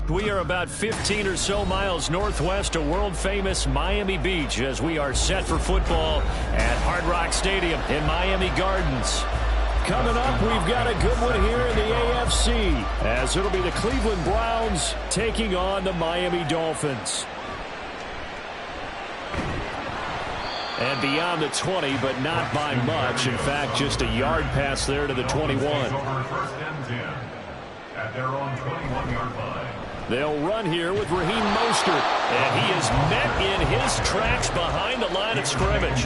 We are about 15 or so miles northwest of world-famous Miami Beach as we are set for football at Hard Rock Stadium in Miami Gardens. Coming up, we've got a good one here in the AFC as it'll be the Cleveland Browns taking on the Miami Dolphins. And beyond the 20, but not by much. In fact, just a yard pass there to the 21. At their own 21-yard line. They'll run here with Raheem Mostert, and he is met in his tracks behind the line of scrimmage.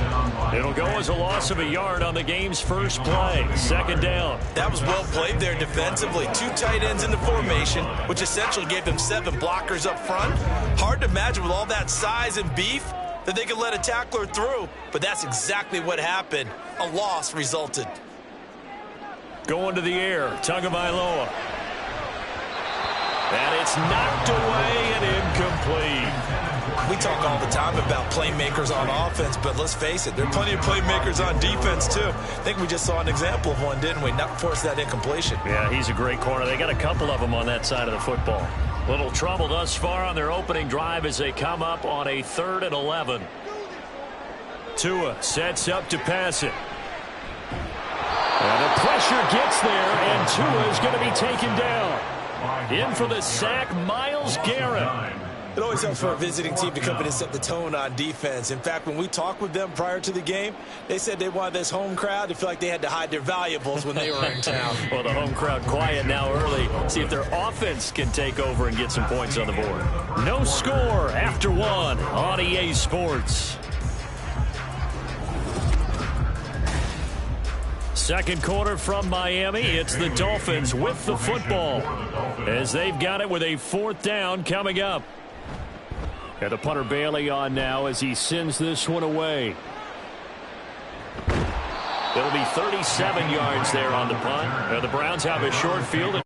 It'll go as a loss of a yard on the game's first play. Second down. That was well played there defensively. 2 tight ends in the formation, which essentially gave them 7 blockers up front. Hard to imagine with all that size and beef that they could let a tackler through, but that's exactly what happened. A loss resulted. Going to the air, Tagovailoa. And it's knocked away and incomplete. We talk all the time about playmakers on offense, but let's face it, there are plenty of playmakers on defense, too. I think we just saw an example of one, didn't we? Not force that incompletion. Yeah, he's a great corner. They got a couple of them on that side of the football. Little trouble thus far on their opening drive as they come up on a 3rd and 11. Tua sets up to pass it. And the pressure gets there, and Tua is going to be taken down. In for the sack, Myles Garrett. It always helps for a visiting team to come in and set the tone on defense. In fact, when we talked with them prior to the game, they said they wanted this home crowd to feel like they had to hide their valuables when they were in town. Well, the home crowd quiet now early. See if their offense can take over and get some points on the board. No score after 1 on EA Sports. Second quarter from Miami. It's the Dolphins with the football as they've got it with a 4th down coming up. And the punter Bailey on now as he sends this one away. It'll be 37 yards there on the punt. The Browns have a short field.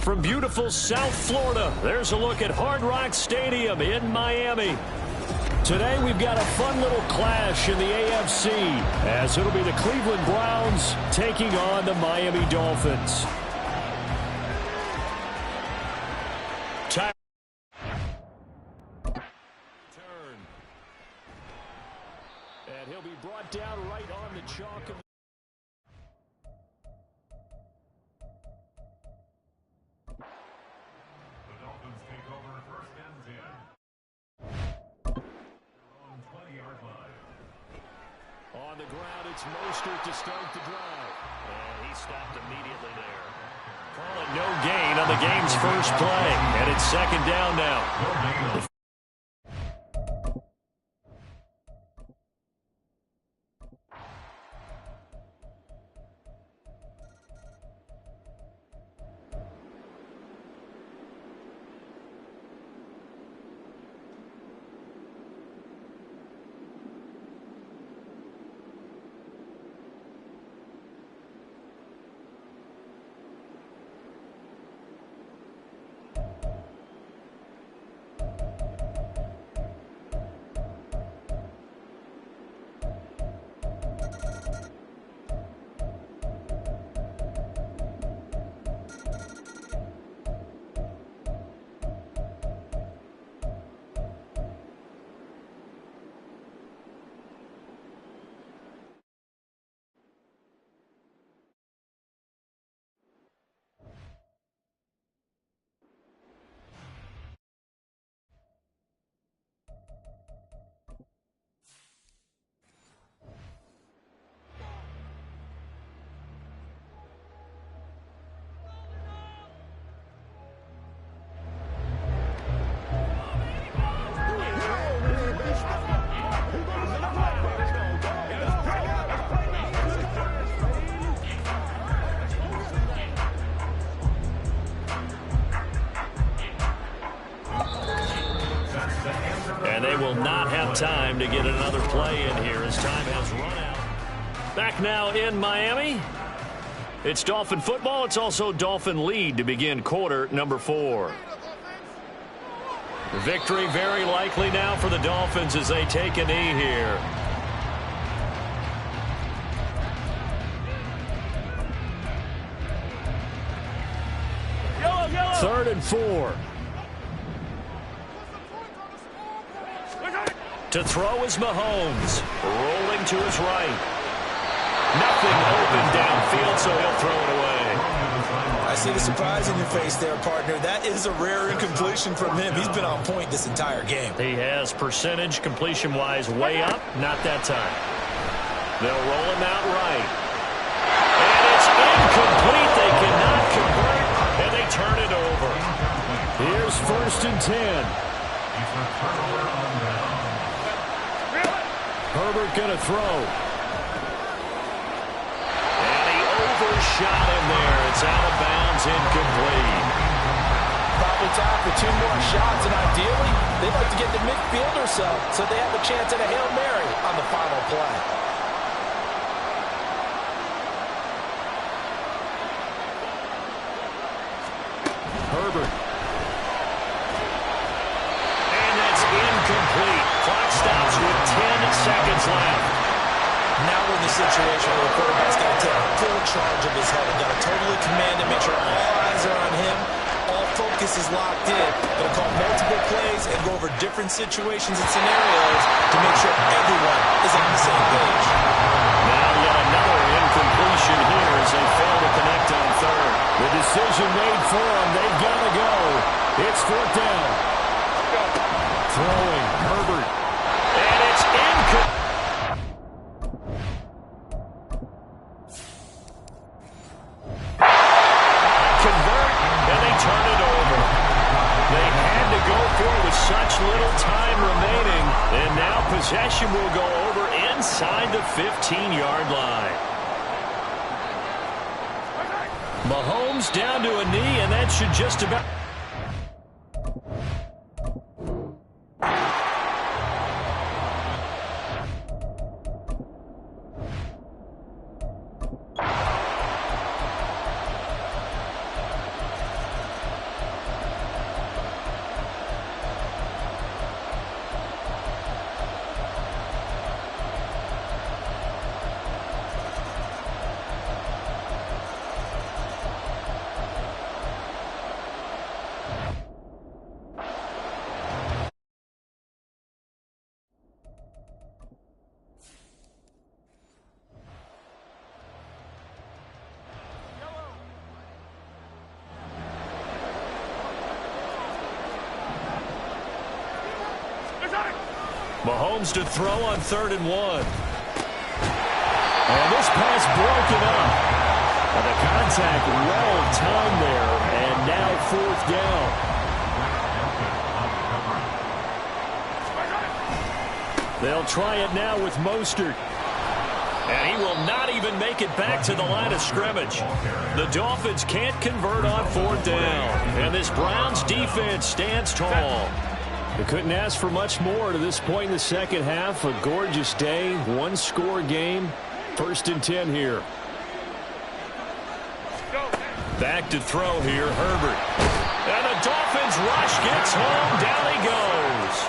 From beautiful South Florida, there's a look at Hard Rock Stadium in Miami. Today we've got a fun little clash in the AFC, as it'll be the Cleveland Browns taking on the Miami Dolphins. Turn. And he'll be brought down right on the chalk. On the ground, it's Mostert to start the drive. And he stopped immediately there. Call it no gain on the game's first play. And it's second down now. And they will not have time to get another play in here as time has run out. Back now in Miami. It's Dolphin football. It's also Dolphin lead to begin quarter number 4. The victory very likely now for the Dolphins as they take a knee here. Third and 4. To throw is Mahomes, rolling to his right. Nothing open downfield, so he'll throw it away. I see the surprise in your face there, partner. That is a rare incompletion from him. He's been on point this entire game. He has percentage completion-wise way up, not that time. They'll roll him out right. And it's incomplete. They cannot convert, and they turn it over. Here's 1st and 10. Herbert going to throw. And he overshot him there. It's out of bounds, incomplete. Probably time for 2 more shots, and ideally, they'd like to get to midfield or so they have a chance at a Hail Mary on the final play. Herbert. And that's incomplete. Clock stops with 10 seconds left. Now we're in the situation where the quarterback's got to take full charge of his head and got to totally command and make sure all eyes are on him. All focus is locked in. Going to call multiple plays and go over different situations and scenarios to make sure everyone is on the same page. Now yet another incompletion here as they fail to connect on third. The decision made for them. They've got to go. It's 4th down. Throwing Herbert. And it's incomplete. Convert, and they turn it over. They had to go little time remaining, and now possession will go over inside the 15-yard line. Mahomes down to a knee, and that should just about... Mahomes to throw on 3rd and 1. And this pass broken up. And the contact well timed there, and now 4th down. They'll try it now with Mostert. And he will not even make it back to the line of scrimmage. The Dolphins can't convert on 4th down. And this Browns defense stands tall. They couldn't ask for much more to this point in the second half. A gorgeous day, one-score game. 1st and 10 here. Back to throw here, Herbert. And the Dolphins rush gets home. Down he goes.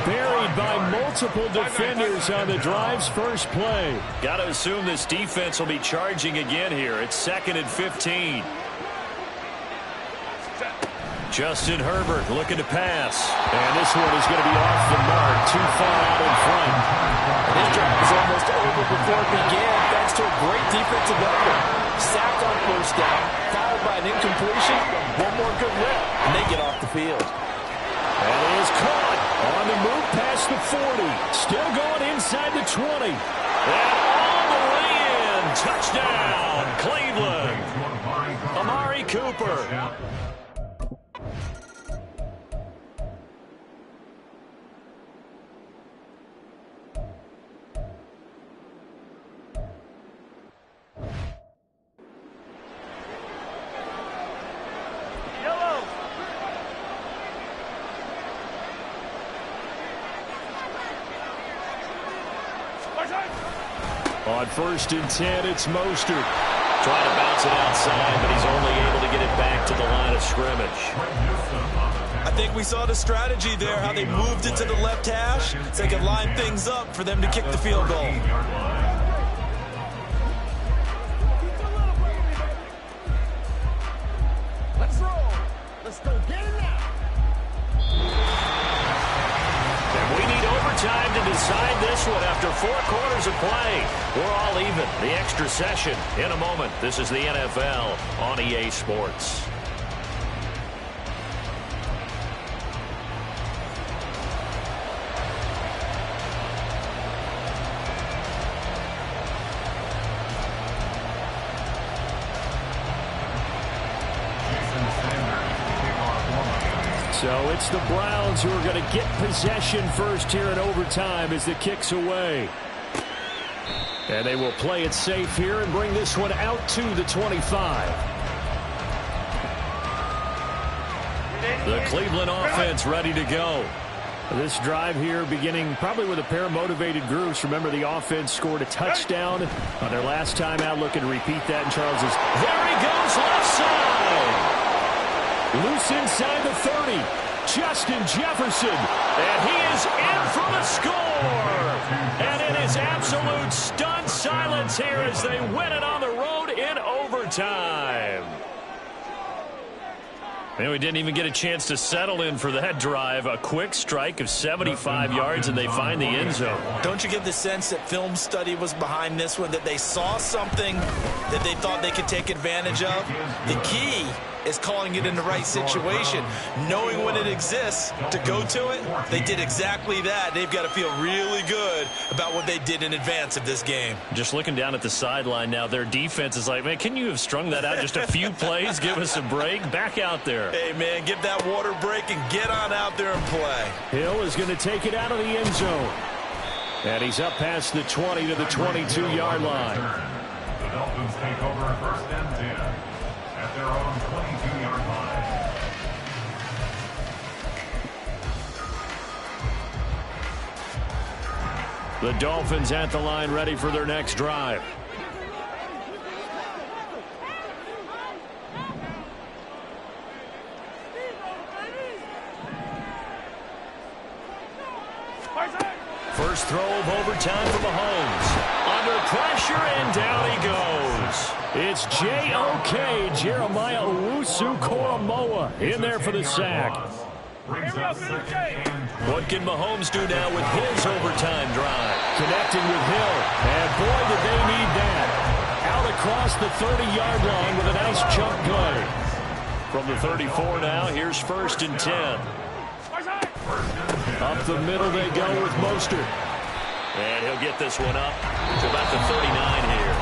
Buried by multiple defenders on the drive's first play. Got to assume this defense will be charging again here. It's 2nd and 15. Justin Herbert looking to pass. And this one is going to be off the mark. Too far out in front. This drive is almost over before it began, thanks to a great defensive effort. Sacked on 1st down, followed by an incompletion. One more good lift, and they get off the field. And it is caught on the move past the 40. Still going inside the 20. And all the way in. Touchdown, Cleveland. Amari Cooper. On 1st and 10, it's Mostert. Trying to bounce it outside, but he's only able to get it back to the line of scrimmage. I think we saw the strategy there, how they moved it to the left hash so they could line things up for them to kick the field goal. Let's roll. Let's go get it now. And we need overtime to decide this one after 4 quarters of play. We're all even. The extra session in a moment. This is the NFL on EA Sports. So it's the Browns who are going to get possession first here in overtime as the kick's away. And they will play it safe here and bring this one out to the 25. The Cleveland offense ready to go. This drive here beginning probably with a pair of motivated groups. Remember, the offense scored a touchdown on their last time out. Looking to repeat that, and Charles is there. He goes left side. Loose inside the 30. Justin Jefferson. And he is in for the score. And it is absolute stunned silence here as they win it on the road in overtime. And we didn't even get a chance to settle in for that drive. A quick strike of 75 yards, and they find the end zone. Don't you get the sense that film study was behind this one, that they saw something that they thought they could take advantage of? The key is calling it in the right situation. Knowing when it exists to go to it, they did exactly that. They've got to feel really good about what they did in advance of this game. Just looking down at the sideline now, their defense is like, man, can you have strung that out just a few plays? Give us a break. Back out there. Hey, man, give that water break and get on out there and play. Hill is going to take it out of the end zone. And he's up past the 20 to the 22-yard line. The Dolphins take over first and 10 at their own 22-yard line. The Dolphins at the line, ready for their next drive. First throw of overtime for Mahomes. Under pressure, and down he goes. It's J.O.K. Jeremiah Owusu-Koramoah in there for the sack. What can Mahomes do now with his overtime drive? Connecting with Hill. And boy, did they need that. Out across the 30-yard line with a nice chunk play. From the 34 now, here's first and 10. Up the middle they go with Mostert. And he'll get this one up to about the 39 here.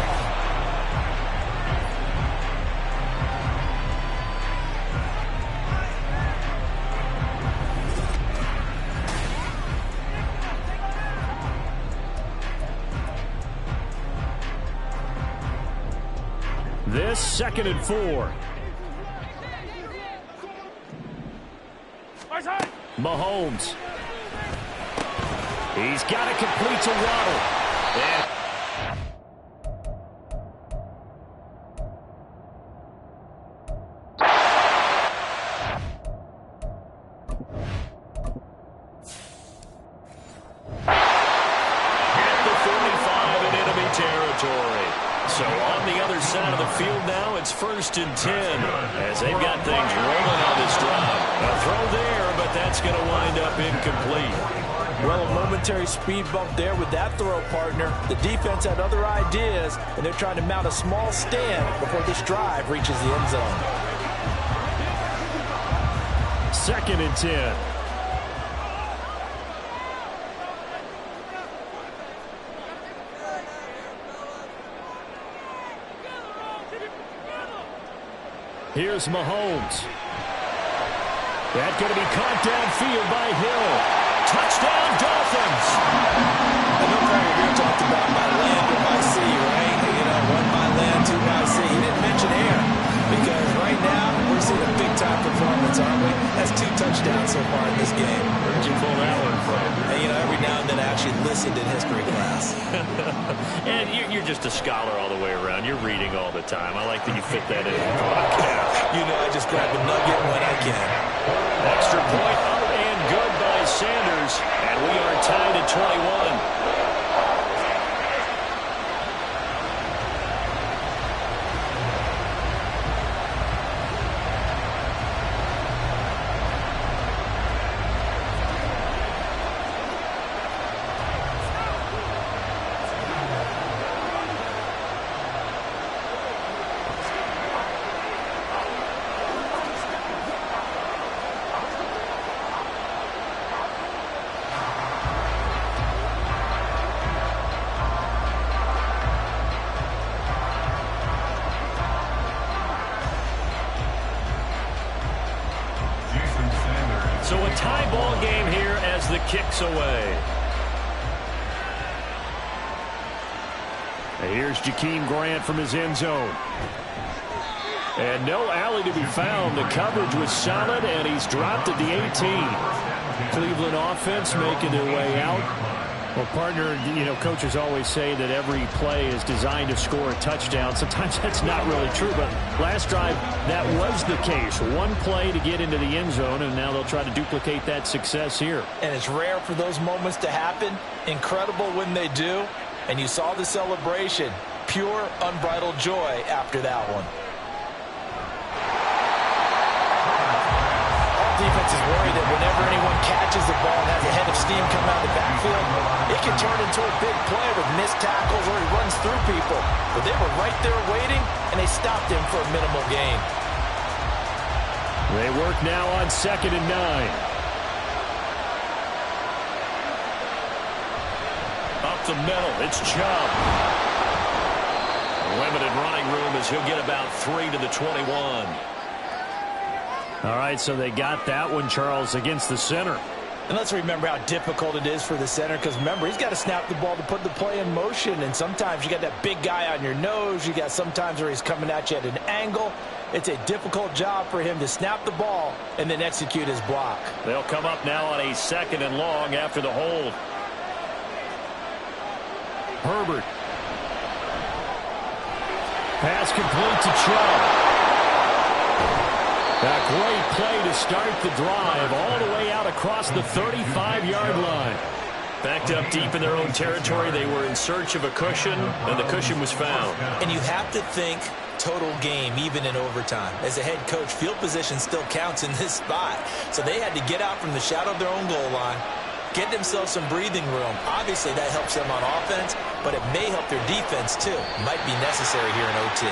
This 2nd and 4. Mahomes. He's got it complete to Waddle. And at the 45 in enemy territory. So on the other side of the field now, it's first and 10 as they've got things rolling on this drive. A throw there, but that's going to wind up incomplete. Well, a momentary speed bump there with that throw, partner. The defense had other ideas, and they're trying to mount a small stand before this drive reaches the end zone. 2nd and 10. Here's Mahomes. That's going to be caught downfield by Hill. Touchdown, Dolphins! I know Paul Revere talked about by land or by sea, right? You know, one by land, two by sea. He didn't mention air because right now we're seeing a big-time performance, aren't we? That's 2 touchdowns so far in this game. Where'd you pull that one from? And, you know, every now and then I actually listened in history class. And you're just a scholar all the way around. You're reading all the time. I like that you fit that in the podcast. You know, I just grab a nugget when I can. Extra point up and good by Sanders. And we are tied at 21. So a tie ball game here as the kick's away. And here's Jakeem Grant from his end zone. And no alley to be found. The coverage was solid, and he's dropped at the 18. Cleveland offense making their way out. Well, partner, you know, coaches always say that every play is designed to score a touchdown. Sometimes that's not really true, but last drive, that was the case. One play to get into the end zone, and now they'll try to duplicate that success here. And it's rare for those moments to happen. Incredible when they do. And you saw the celebration. Pure, unbridled joy after that one. Defense is worried that whenever anyone catches the ball and has a head of steam coming out of the backfield, it can turn into a big play with missed tackles or he runs through people. But they were right there waiting, and they stopped him for a minimal gain. They work now on 2nd and 9. Up the middle, it's Chubb. Limited running room as he'll get about 3 to the 21. All right, so they got that one, Charles, against the center. And let's remember how difficult it is for the center, because remember, he's got to snap the ball to put the play in motion, and sometimes you got that big guy on your nose. You got sometimes where he's coming at you at an angle. It's a difficult job for him to snap the ball and then execute his block. They'll come up now on a 2nd and long after the hold. Herbert. Pass complete to Chubb. A great play to start the drive all the way out across the 35-yard line. Backed up deep in their own territory. They were in search of a cushion, and the cushion was found. And you have to think total game, even in overtime. As a head coach, field position still counts in this spot. So they had to get out from the shadow of their own goal line, get themselves some breathing room. Obviously, that helps them on offense, but it may help their defense, too. Might be necessary here in OT.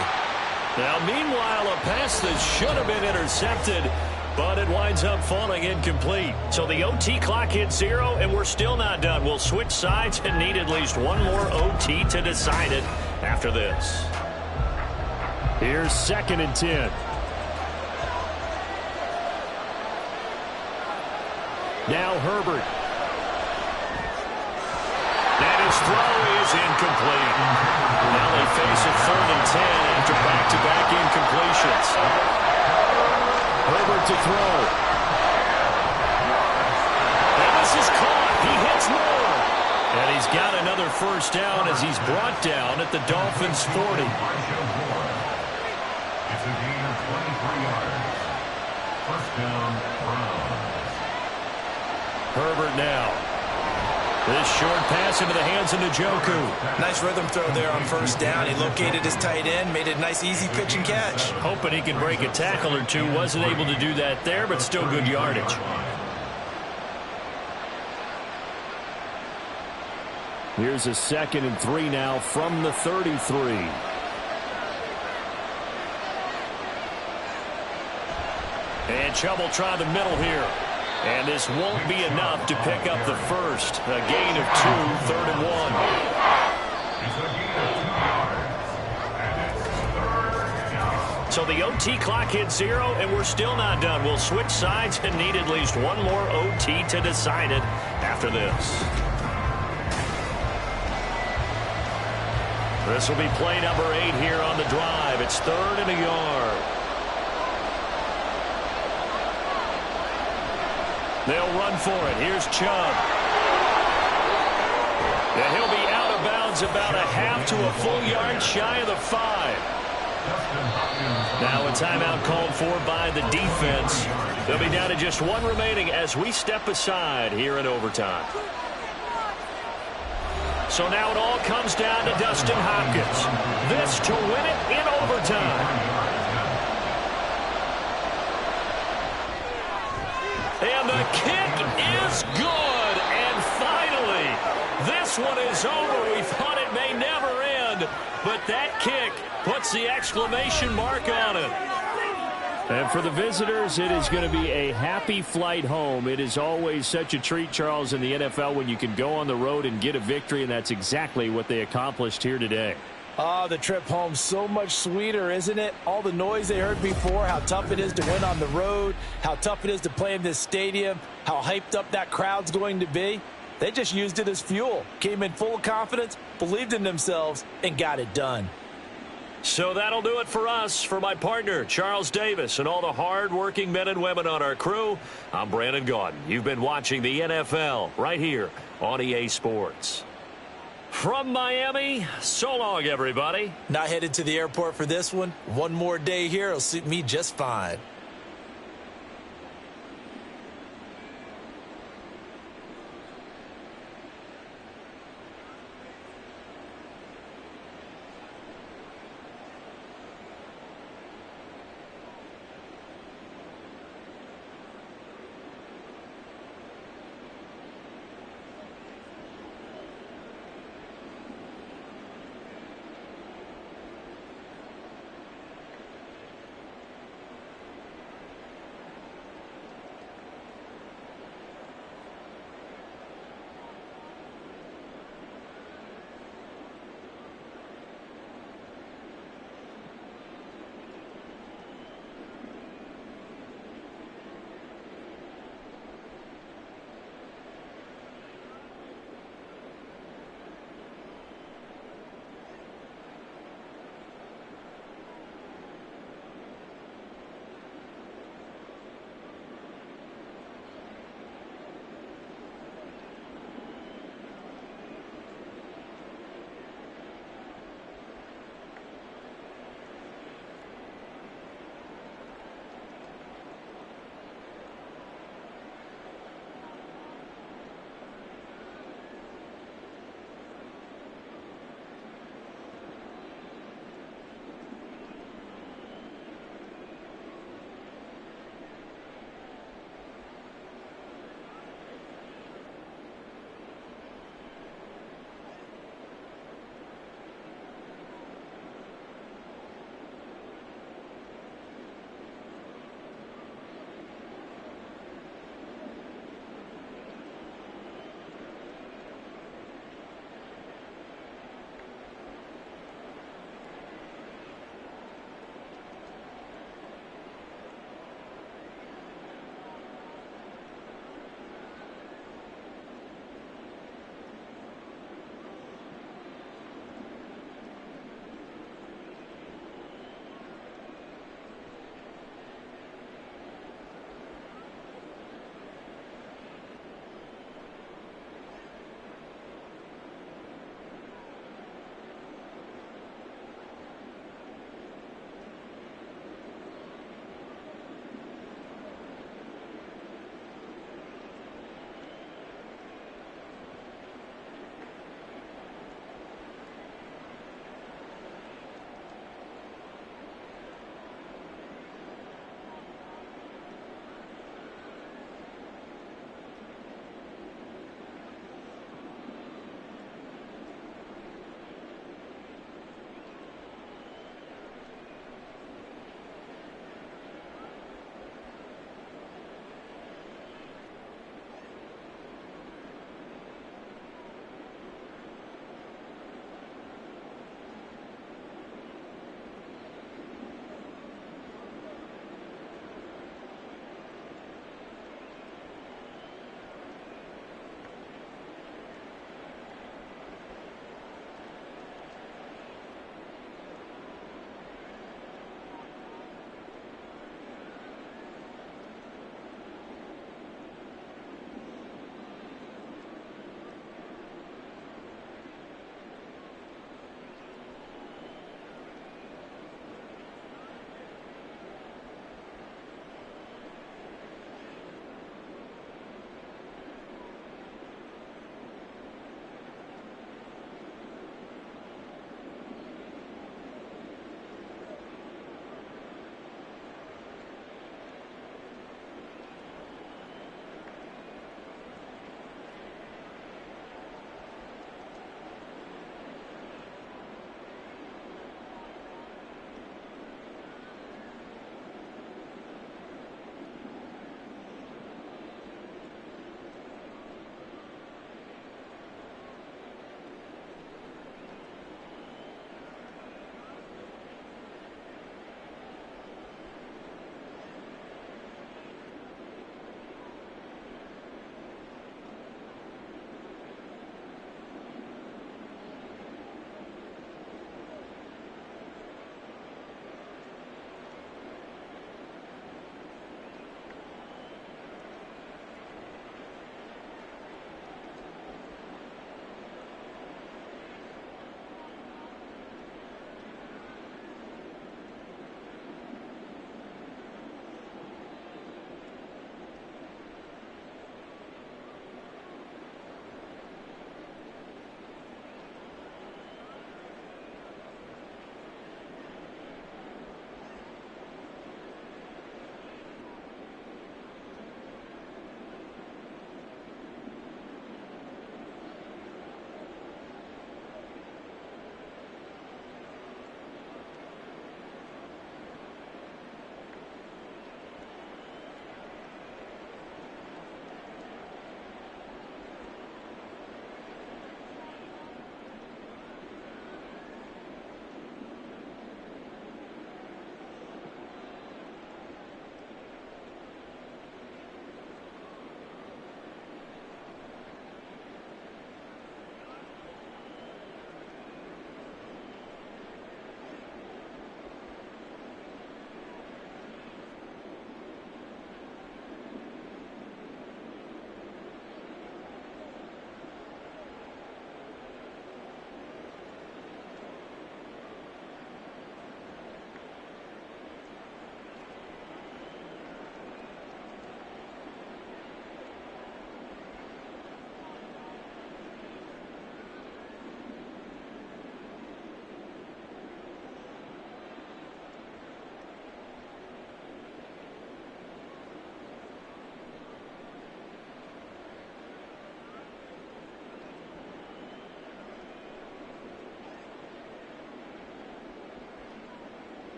Now, meanwhile, a pass that should have been intercepted, but it winds up falling incomplete. So the OT clock hits 0, and we're still not done. We'll switch sides and need at least one more OT to decide it after this. Here's 2nd and 10. Now Herbert. And his throw is incomplete. Now they face a 3rd and 10 after back-to-back incompletions. Herbert to throw. And this is caught. He hits more. And he's got another first down as he's brought down at the Dolphins' 40. It's a gain of 23 yards. First down, Browns. Herbert now. This short pass into the hands of Njoku. Nice rhythm throw there on first down. He located his tight end, made it a nice, easy pitch and catch. Hoping he can break a tackle or two. Wasn't able to do that there, but still good yardage. Here's a 2nd and 3 now from the 33. And Chubb will try the middle here. And this won't be enough to pick up the first. A gain of 2, 3rd and 1. It's a gain of 2 yards. And it's 3rd down. So the OT clock hits 0, and we're still not done. We'll switch sides and need at least one more OT to decide it after this. This will be play number 8 here on the drive. It's 3rd and a yard. They'll run for it. Here's Chubb. And he'll be out of bounds about a half to a full yard shy of the 5. Now a timeout called for by the defense. They'll be down to just 1 remaining as we step aside here in overtime. So now it all comes down to Dustin Hopkins. This to win it in overtime. And the kick is good. And finally, this one is over. We thought it may never end, but that kick puts the exclamation mark on it. And for the visitors, it is going to be a happy flight home. It is always such a treat, Charles, in the NFL when you can go on the road and get a victory, and that's exactly what they accomplished here today. Oh, the trip home so much sweeter, isn't it? All the noise they heard before, how tough it is to win on the road, how tough it is to play in this stadium, how hyped up that crowd's going to be. They just used it as fuel, came in full of confidence, believed in themselves, and got it done. So that'll do it for us. For my partner, Charles Davis, and all the hard-working men and women on our crew, I'm Brandon Gaudin. You've been watching the NFL right here on EA Sports. From Miami, so long, everybody. Not headed to the airport for this one. One more day here will suit me just fine.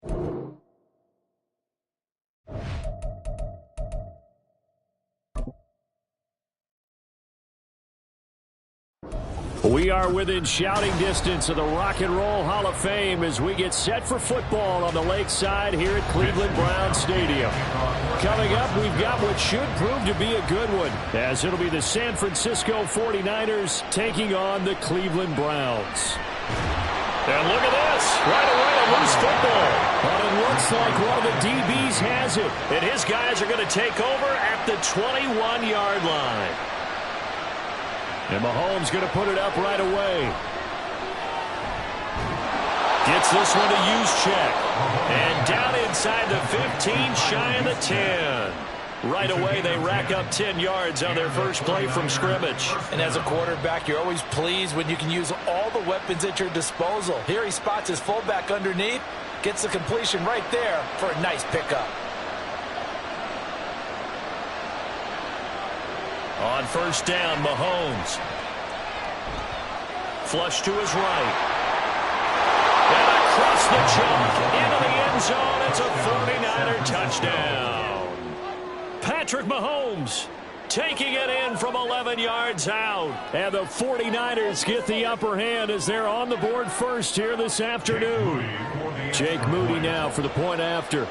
We are within shouting distance of the Rock and Roll Hall of Fame as we get set for football on the lakeside here at Cleveland Browns Stadium. Coming up, we've got what should prove to be a good one, as it'll be the San Francisco 49ers taking on the Cleveland Browns. And look at this. Right away, a loose football. But it looks like one of the DBs has it. And his guys are going to take over at the 21-yard line. And Mahomes going to put it up right away. Gets this one to use check. And down inside the 15, shy of the 10. Right away, they rack up 10 yards on their first play from scrimmage. And as a quarterback, you're always pleased when you can use all the weapons at your disposal. Here he spots his fullback underneath, gets the completion right there for a nice pickup. On first down, Mahomes. Flush to his right. And across the chalk into the end zone. It's a 49er touchdown. Patrick Mahomes taking it in from 11 yards out. And the 49ers get the upper hand as they're on the board first here this afternoon. Jake Moody now for the point after.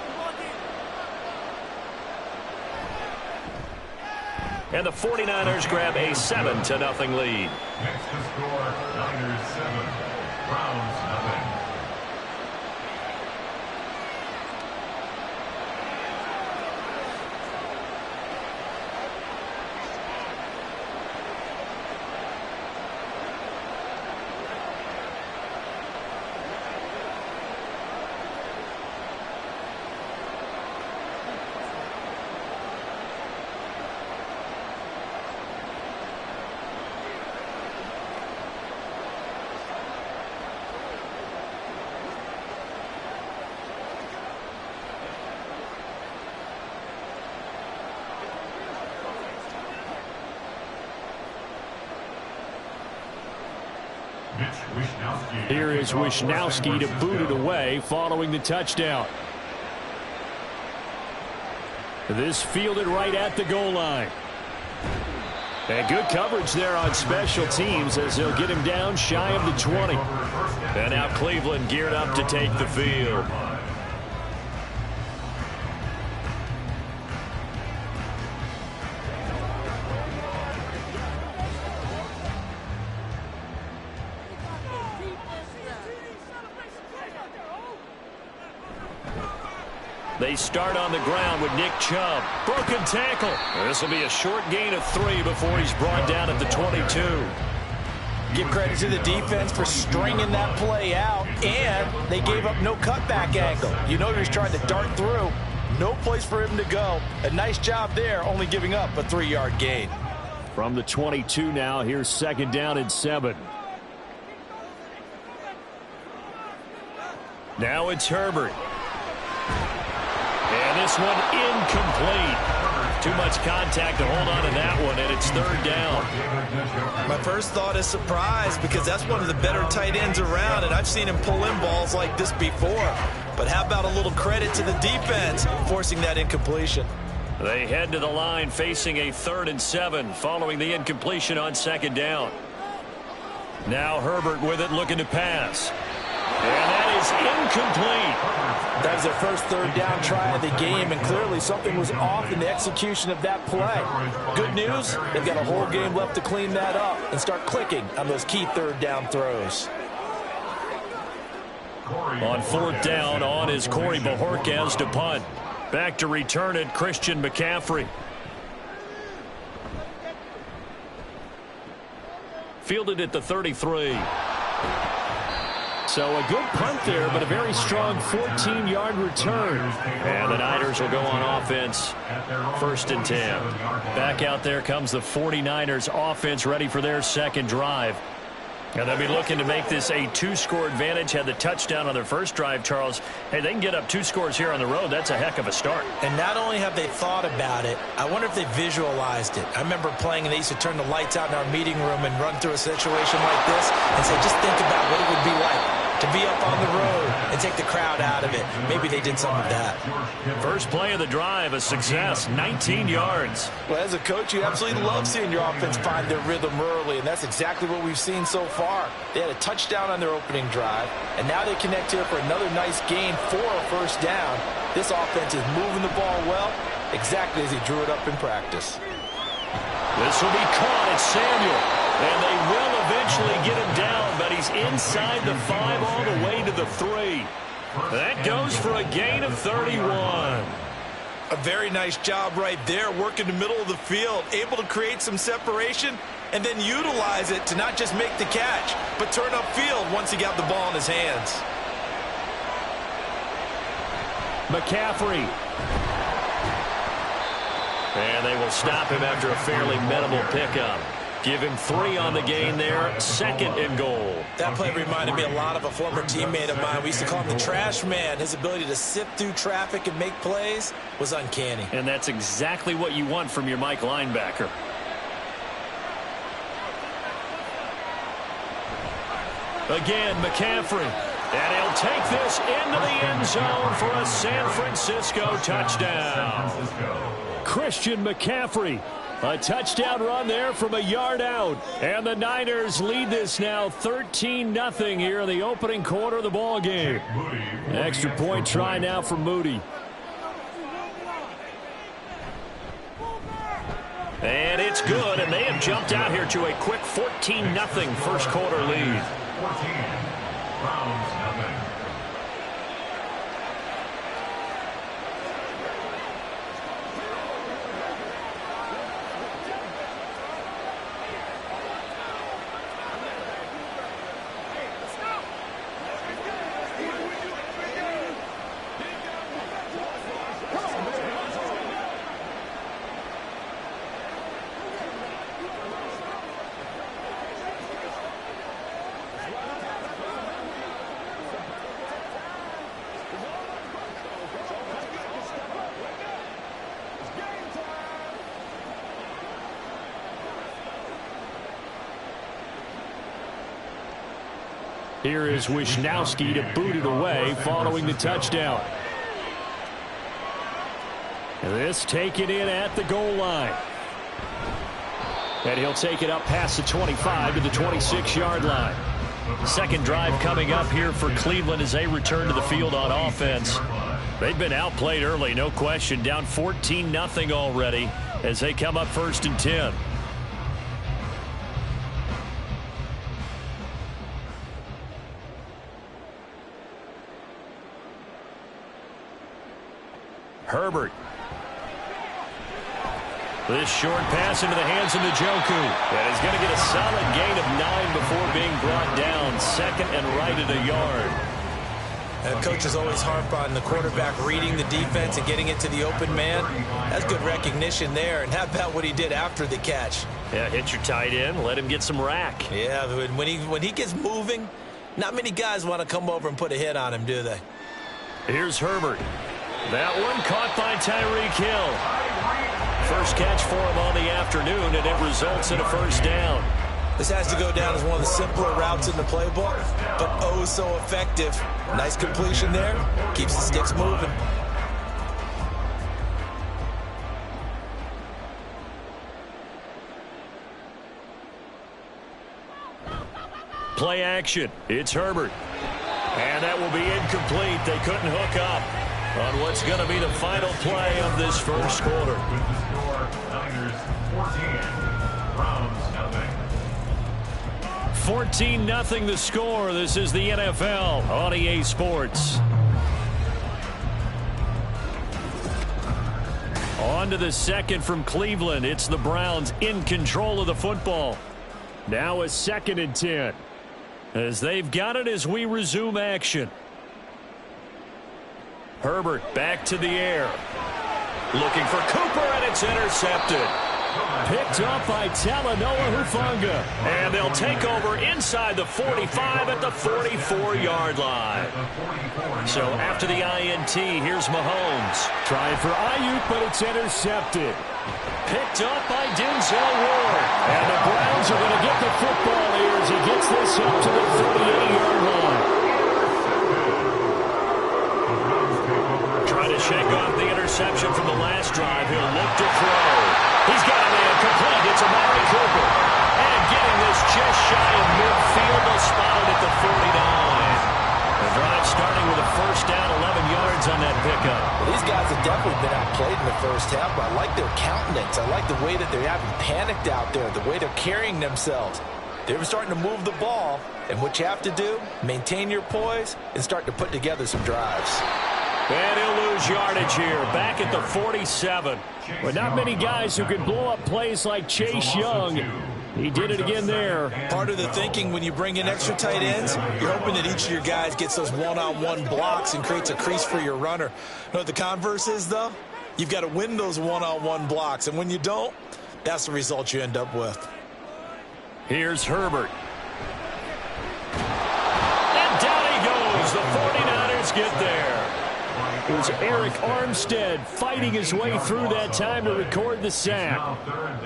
And the 49ers grab a 7-0 lead. Next to score, Niners 7, Browns 0. Here is Wisnowski to boot it away following the touchdown. This fielded right at the goal line. And good coverage there on special teams as they'll get him down shy of the 20. And now Cleveland geared up to take the field. They start on the ground with Nick Chubb. Broken tackle. This will be a short gain of 3 before he's brought down at the 22. Give credit to the defense for stringing that play out, and they gave up no cutback angle. You know he was trying to dart through. No place for him to go. A nice job there, only giving up a 3-yard gain. From the 22 now, here's second down and 7. Now it's Herbert. And this one incomplete. Too much contact to hold on to that one, and it's third down. My first thought is surprise because that's one of the better tight ends around, and I've seen him pull in balls like this before. But how about a little credit to the defense forcing that incompletion? They head to the line facing a 3rd and 7 following the incompletion on second down. Now Herbert with it looking to pass. And that is incomplete. That was their first third down try of the game, and clearly something was off in the execution of that play. Good news, they've got a whole game left to clean that up and start clicking on those key third down throws. On fourth down, on is Corey Bojorquez to punt. Back to return it, Christian McCaffrey. Fielded at the 33. So a good punt there, but a very strong 14-yard return. And the Niners will go on offense, 1st and 10. Back out there comes the 49ers offense ready for their second drive. And they'll be looking to make this a 2-score advantage. Had the touchdown on their first drive, Charles. Hey, they can get up 2 scores here on the road. That's a heck of a start. And not only have they thought about it, I wonder if they visualized it. I remember playing, and they used to turn the lights out in our meeting room and run through a situation like this and say, just think about what it would be like to be up on the road and take the crowd out of it. Maybe they did some of that. First play of the drive, a success, 19 yards. Well, as a coach, you absolutely love seeing your offense find their rhythm early, and that's exactly what we've seen so far. They had a touchdown on their opening drive, and now they connect here for another nice gain for a first down. This offense is moving the ball well, exactly as he drew it up in practice. This will be caught. It's Samuel. And they will eventually get him down, but he's inside the 5 all the way to the 3. That goes for a gain of 31. A very nice job right there, working the middle of the field, able to create some separation and then utilize it to not just make the catch, but turn upfield once he got the ball in his hands. McCaffrey. And they will stop him after a fairly minimal pickup. Give him 3 on the gain there, 2nd and goal. That play reminded me a lot of a former teammate of mine. We used to call him the trash man. His ability to sift through traffic and make plays was uncanny. And that's exactly what you want from your Mike linebacker. Again, McCaffrey. And he'll take this into the end zone for a San Francisco touchdown. Christian McCaffrey. A touchdown run there from a yard out. And the Niners lead this now 13-0 here in the opening quarter of the ball game. Extra point try now for Moody. And it's good, and they have jumped out here to a quick 14-0 first quarter lead. 14, Browns nothing. Here is Wisnowski to boot it away following the touchdown. This taken in at the goal line. And he'll take it up past the 25 to the 26-yard line. Second drive coming up here for Cleveland as they return to the field on offense. They've been outplayed early, no question. Down 14-0 already as they come up 1st and 10. Herbert. This short pass into the hands of Njoku. And he's going to get a solid gain of 9 before being brought down. 2nd and right at a yard. And coaches always harp on the quarterback reading the defense and getting it to the open man. That's good recognition there. And how about what he did after the catch? Yeah, hit your tight end, let him get some rack. Yeah, when he gets moving, not many guys want to come over and put a hit on him, do they? Here's Herbert. That one caught by Tyreek Hill. First catch for him on the afternoon, and it results in a first down. This has to go down as one of the simpler routes in the playbook, but oh so effective. Nice completion there. Keeps the sticks moving. Play action. It's Herbert. And that will be incomplete. They couldn't hook up on what's going to be the final play of this first quarter. With the score, Niners 14, Browns nothing. 14-0 the score. This is the NFL on EA Sports. On to the second from Cleveland. It's the Browns in control of the football. Now a 2nd and 10. As they've got it as we resume action. Herbert back to the air. Looking for Cooper, and it's intercepted. Picked up by Talanoa Hufanga. And they'll take over inside the 45 at the 44-yard line. So after the INT, here's Mahomes. Trying for Ayuk, but it's intercepted. Picked up by Denzel Ward. And the Browns are going to get the football here as he gets this up to the 38-yard line. to shake off the interception from the last drive. He'll look to throw. He's got a man complete. It's Amari Cooper. And getting this just shy of midfield. They'll spot it at the 49. The drive starting with a first down, 11 yards on that pickup. Well, these guys have definitely been outplayed in the first half, but I like their countenance. I like the way that they haven't panicked out there, the way they're carrying themselves. They're starting to move the ball, and what you have to do, maintain your poise and start to put together some drives. And he'll lose yardage here, back at the 47. But not many guys who can blow up plays like Chase Young. He did it again there. Part of the thinking when you bring in extra tight ends, you're hoping that each of your guys gets those one-on-one blocks and creates a crease for your runner. You know what the converse is, though? You've got to win those one-on-one blocks, and when you don't, that's the result you end up with. Here's Herbert. And down he goes. The 49ers get there. It was Eric Armstead fighting his way through that time to record the sack.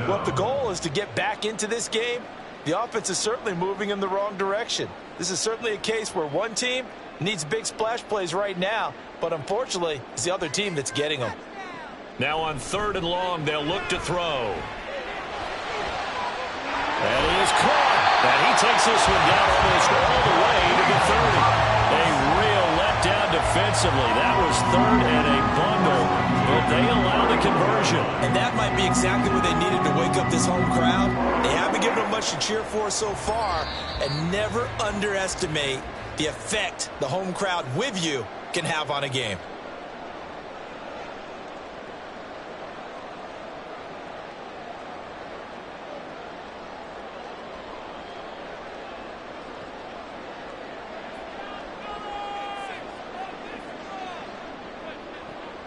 Well, if the goal is to get back into this game, the offense is certainly moving in the wrong direction. This is certainly a case where one team needs big splash plays right now, but unfortunately, it's the other team that's getting them. Now on 3rd and long, they'll look to throw. And he is caught. And he takes this one down almost all the way to the 30. A real letdown defensively. That was 3rd and a bundle, but they allow the conversion. And that might be exactly what they needed to wake up this home crowd. They haven't given them much to cheer for so far, and never underestimate the effect the home crowd with you can have on a game.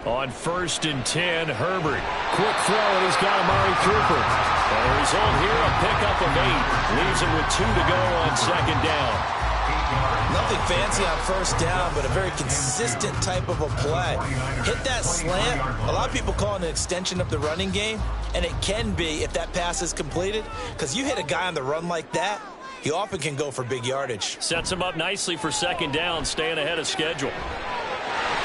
On 1st and 10, Herbert. Quick throw, and he's got Amari Cooper. And the result here, a pickup of 8. Leaves him with 2 to go on 2nd down. Nothing fancy on 1st down, but a very consistent type of a play. Hit that slant. A lot of people call it an extension of the running game, and it can be if that pass is completed, because you hit a guy on the run like that, he often can go for big yardage. Sets him up nicely for 2nd down, staying ahead of schedule.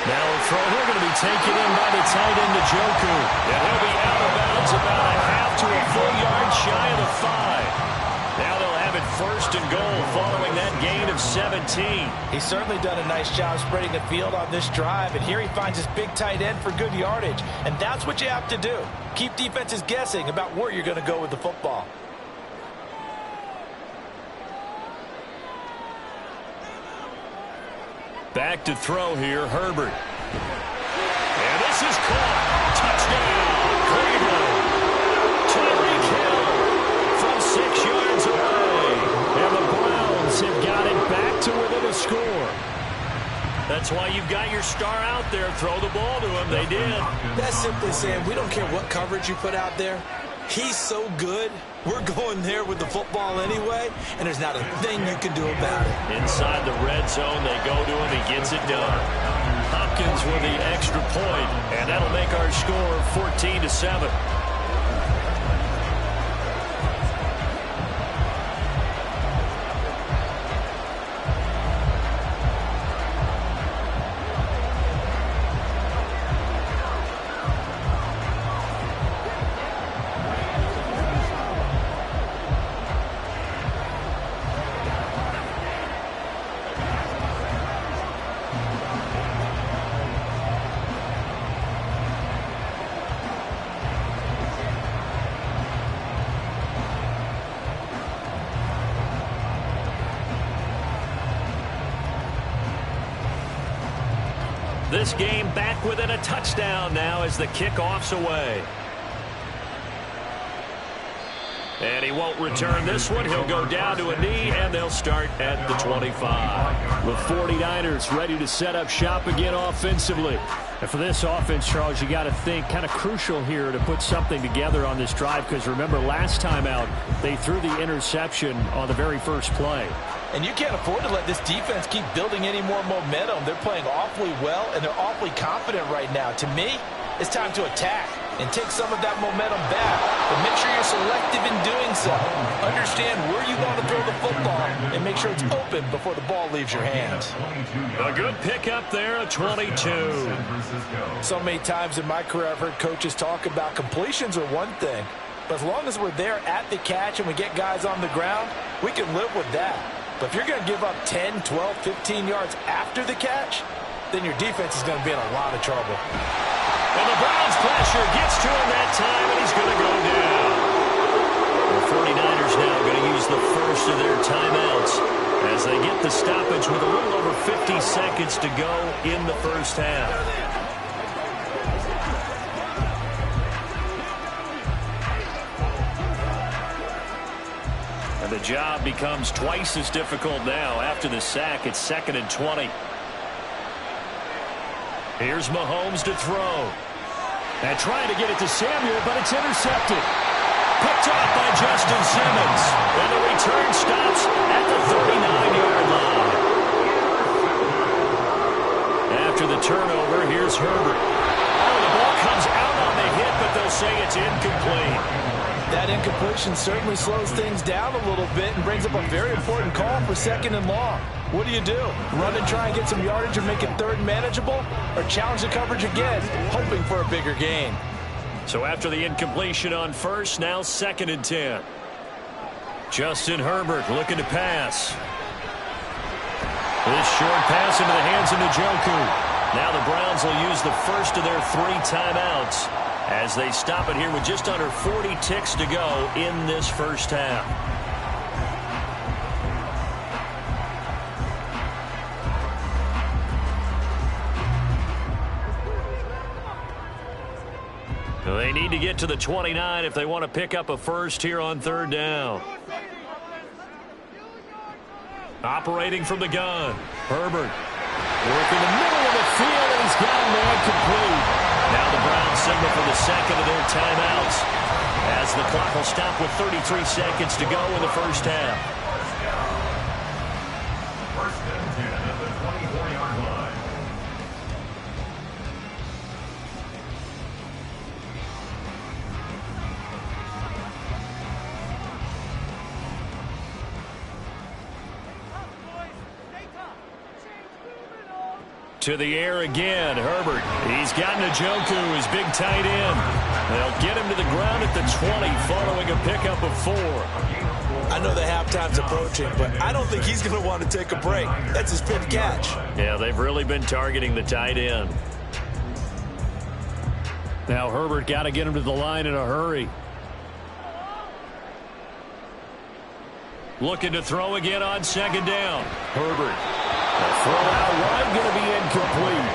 Now a throw here going to be taken in by the tight end, Njoku. And he'll be out of bounds about a half to a full yard shy of the 5. Now they'll have it 1st and goal following that gain of 17. He's certainly done a nice job spreading the field on this drive, and here he finds his big tight end for good yardage. And that's what you have to do. Keep defenses guessing about where you're going to go with the football. Back to throw here, Herbert. And this is caught. Touchdown, Cleveland. Tyreek Hill from 6 yards away. And the Browns have got it back to within a score. That's why you've got your star out there. Throw the ball to him. They did. That's simply saying we don't care what coverage you put out there. He's so good, we're going there with the football anyway, and there's not a thing you can do about it. Inside the red zone, they go to him. He gets it done. Hopkins with the extra point, and that'll make our score 14-7. This game back within a touchdown now as the kickoff's away. And he won't return this one. He'll go down to a knee, and they'll start at the 25. The 49ers ready to set up shop again offensively. And for this offense, Charles, you got to think kind of crucial here to put something together on this drive, because remember last time out they threw the interception on the very first play. And you can't afford to let this defense keep building any more momentum. They're playing awfully well, and they're awfully confident right now. To me, it's time to attack. and take some of that momentum back. But make sure you're selective in doing so. Understand where you want to throw the football and make sure it's open before the ball leaves your hands. A good pickup there, a 22. So many times in my career I've heard coaches talk about completions are one thing, but as long as we're there at the catch and we get guys on the ground, we can live with that. But if you're going to give up 10, 12, 15 yards after the catch, then your defense is going to be in a lot of trouble. And the Browns pressure gets to him that time, and he's going to go down. The 49ers now going to use the first of their timeouts as they get the stoppage with a little over 50 seconds to go in the first half. And the job becomes twice as difficult now. After the sack, it's 2nd and 20. Here's Mahomes to throw. And trying to get it to Samuel, but it's intercepted. Picked off by Justin Simmons. And the return stops at the 39-yard line. After the turnover, here's Herbert. Oh, the ball comes out on the hit, but they'll say it's incomplete. That incompletion certainly slows things down a little bit and brings up a very important call for 2nd and long. What do? Run and try and get some yardage and make it 3rd and manageable? Or challenge the coverage again, hoping for a bigger gain? So after the incompletion on first, now 2nd and 10. Justin Herbert looking to pass. This short pass into the hands of Njoku. Now the Browns will use the first of their 3 timeouts as they stop it here with just under 40 ticks to go in this first half. They need to get to the 29 if they want to pick up a first here on 3rd down. Operating from the gun, Herbert. Working the middle of the field, and he's got him there complete. Now the Browns signal for the 2nd of their timeouts as the clock will stop with 33 seconds to go in the first half. 1st and 10 at the 24-yard line. To the air again, Herbert. He's got Njoku, his big tight end. They'll get him to the ground at the 20 following a pickup of 4. I know the halftime's approaching, but I don't think he's going to want to take a break. That's his 5th catch. Yeah, they've really been targeting the tight end. Now Herbert got to get him to the line in a hurry. Looking to throw again on 2nd down. Herbert. The throw out wide going to be incomplete.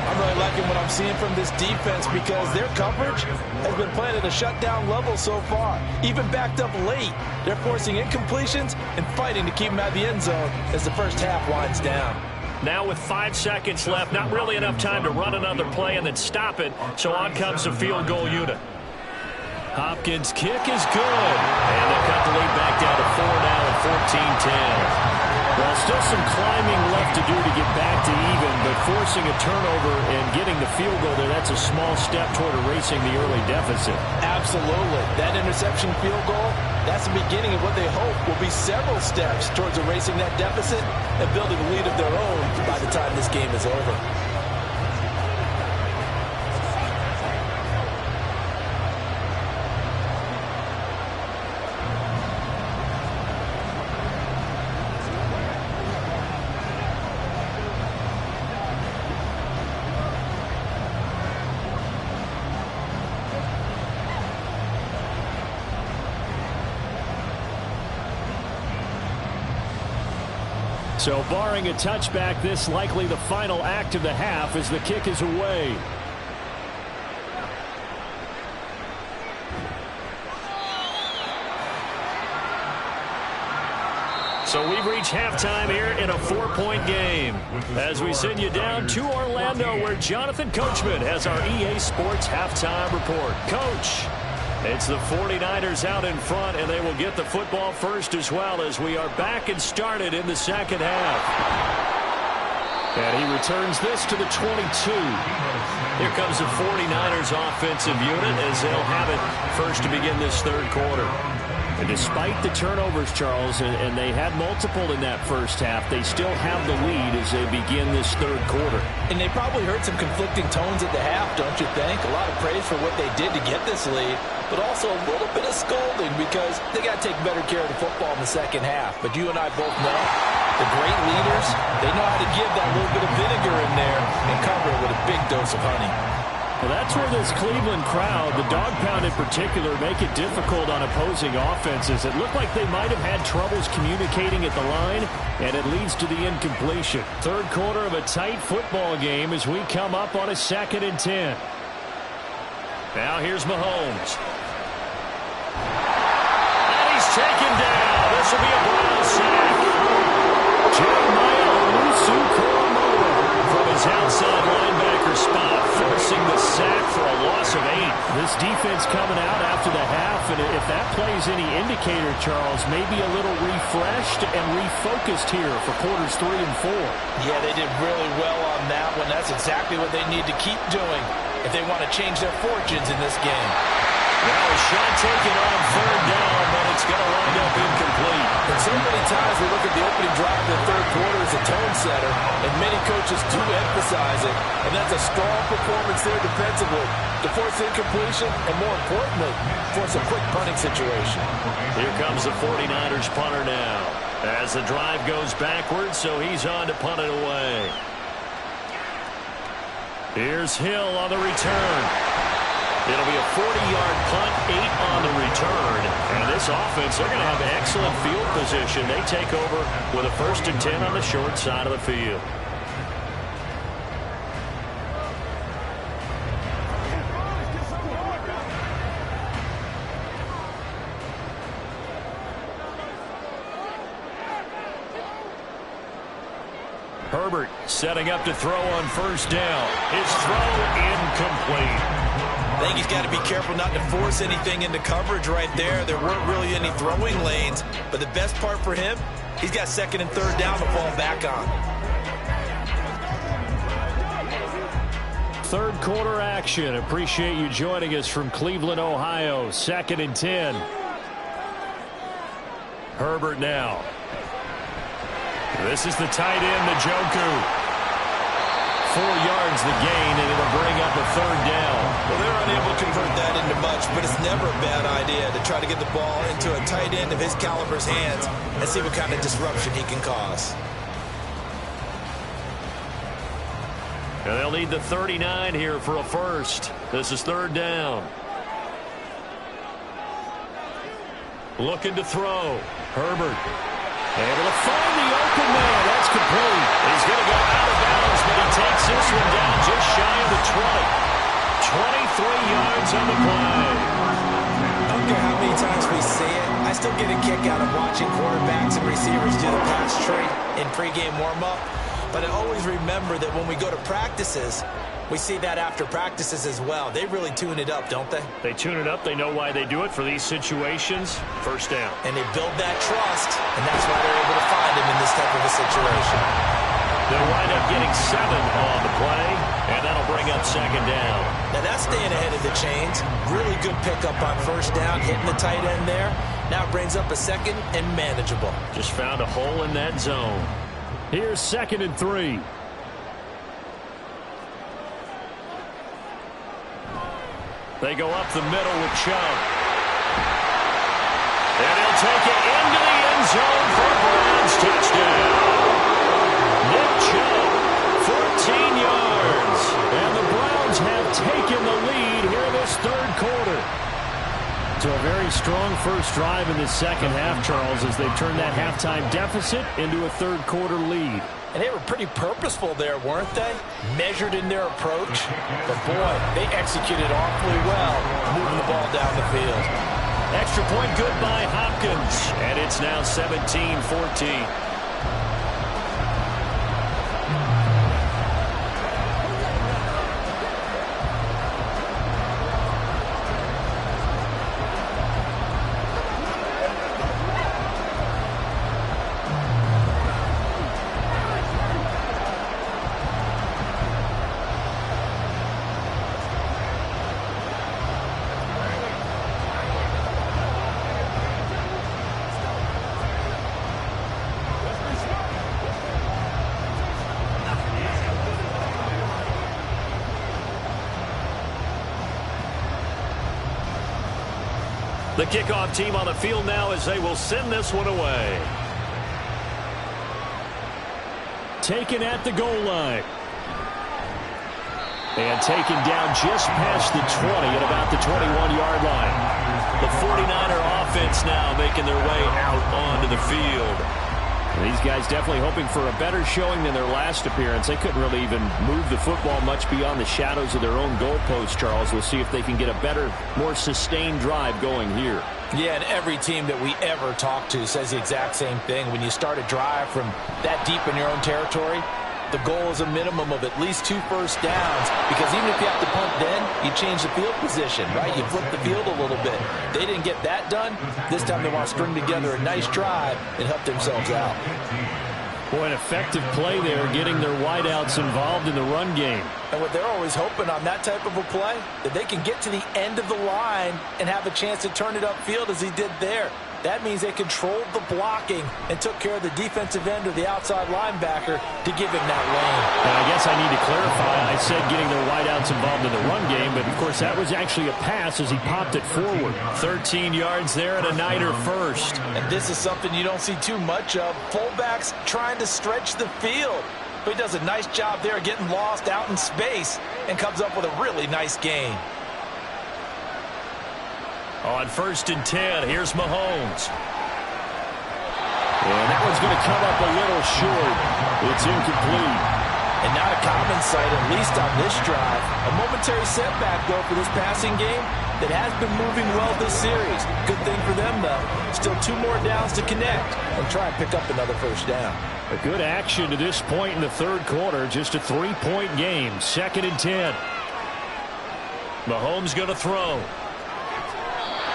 I'm really liking what I'm seeing from this defense because their coverage has been playing at a shutdown level so far. Even backed up late, they're forcing incompletions and fighting to keep them out of the end zone as the first half winds down. Now with 5 seconds left, not really enough time to run another play and then stop it, so on comes the field goal unit. Hopkins' kick is good, and they'll cut the lead back down to 4 now at 14-10. Well, still some climbing left to do to get back to even, but forcing a turnover and getting the field goal there, that's a small step toward erasing the early deficit. Absolutely. That interception field goal, that's the beginning of what they hope will be several steps towards erasing that deficit and building a lead of their own by the time this game is over. So barring a touchback, this likely the final act of the half as the kick is away. So we've reached halftime here in a 4-point game as we send you down to Orlando where Jonathan Coachman has our EA Sports halftime report. Coach, it's the 49ers out in front, and they will get the football first as well as we are back and started in the second half. And he returns this to the 22. Here comes the 49ers offensive unit as they'll have it first to begin this third quarter. And despite the turnovers, Charles, and they had multiple in that first half, they still have the lead as they begin this third quarter. And they probably heard some conflicting tones at the half, don't you think? A lot of praise for what they did to get this lead, but also a little bit of scolding because they got to take better care of the football in the second half. But you and I both know the great leaders, they know how to give that little bit of vinegar in there and cover it with a big dose of honey. Well, that's where this Cleveland crowd, the dog pound in particular, make it difficult on opposing offenses. It looked like they might have had troubles communicating at the line, and it leads to the incompletion. Third quarter of a tight football game as we come up on a 2nd and 10. Now here's Mahomes. And he's taken down. This will be a Brown sack. Jeremiah Owusu-Koramoah from his outside linebacker spot, forcing the sack for a loss of 8. This defense coming out after the half, and if that plays any indicator, Charles, maybe a little refreshed and refocused here for quarters 3 and 4. Yeah, they did really well on that one. That's exactly what they need to keep doing if they want to change their fortunes in this game. Now a shot taken on third down, but it's going to wind up incomplete. And so many times we look at the opening drive of the third quarter as a tone setter, and many coaches do emphasize it, and that's a strong performance there defensively to force incompletion and, more importantly, force a quick punting situation. Here comes the 49ers punter now as the drive goes backwards, so he's on to punt it away. Here's Hill on the return. It'll be a 40-yard punt, 8 on the return. And this offense, they're going to have excellent field position. They take over with a 1st and 10 on the short side of the field. Herbert setting up to throw on 1st down. His throw incomplete. I think he's got to be careful not to force anything into coverage right there. There weren't really any throwing lanes, but the best part for him, he's got 2nd and 3rd down to fall back on. Third quarter action. Appreciate you joining us from Cleveland, Ohio. 2nd and 10. Herbert now. This is the tight end, Njoku. 4 yards the gain, and it'll bring up a 3rd down. Well, they're unable to convert that into much, but it's never a bad idea to try to get the ball into a tight end of his caliber's hands and see what kind of disruption he can cause. And they'll need the 39 here for a first. This is 3rd down. Looking to throw. Herbert. Able to find the open man. That's complete. He's going to go out of bounds, but he takes this one down just shy of the 20. 23 yards on the play. I don't care how many times we see it. I still get a kick out of watching quarterbacks and receivers do the pass tree in pregame warm-up. But I always remember that when we go to practices, we see that after practices as well. They really tune it up, don't they? They tune it up. They know why they do it for these situations. 1st down. And they build that trust, and that's why they're able to find him in this type of a situation. They'll wind up getting 7 on the play, and that'll bring up 2nd down. Now that's staying ahead of the chains. Really good pickup on 1st down, hitting the tight end there. Now it brings up a 2nd and manageable. Just found a hole in that zone. Here's 2nd and 3. They go up the middle with Chubb. And he'll take it into the end zone for a Browns touchdown. Nick Chubb, 14 yards. And the Browns have taken the lead here this third quarter. To a very strong first drive in the second half, Charles, as they've turned that halftime deficit into a third quarter lead. And they were pretty purposeful there, weren't they? Measured in their approach. But, boy, they executed awfully well moving the ball down the field. Extra point good by Hopkins. And it's now 17-14. The kickoff team on the field now as they will send this one away. Taken at the goal line. And taken down just past the 20 at about the 21-yard line. The 49er offense now making their way out onto the field. These guys definitely hoping for a better showing than their last appearance. They couldn't really even move the football much beyond the shadows of their own goalpost, Charles. We'll see if they can get a better, more sustained drive going here. Yeah, and every team that we ever talk to says the exact same thing. When you start a drive from that deep in your own territory, the goal is a minimum of at least 2 first downs, because even if you have to punt then, you change the field position, right? You flip the field a little bit. They didn't get that done. This time they want to string together a nice drive and help themselves out. Boy, an effective play there, getting their wideouts involved in the run game. And what they're always hoping on that type of a play, that they can get to the end of the line and have a chance to turn it upfield as he did there. That means they controlled the blocking and took care of the defensive end or the outside linebacker to give him that lane. And I guess I need to clarify. I said getting their wideouts involved in the run game, but of course that was actually a pass as he popped it forward. 13 yards there and a Niner first. And this is something you don't see too much of. Fullbacks trying to stretch the field. But he does a nice job there getting lost out in space and comes up with a really nice gain. On 1st and 10, here's Mahomes. And that one's going to come up a little short. It's incomplete. And not a common sight, at least on this drive. A momentary setback, though, for this passing game that has been moving well this series. Good thing for them, though. Still 2 more downs to connect and try and pick up another first down. A good action to this point in the 3rd quarter. Just a 3-point game. 2nd and 10. Mahomes going to throw.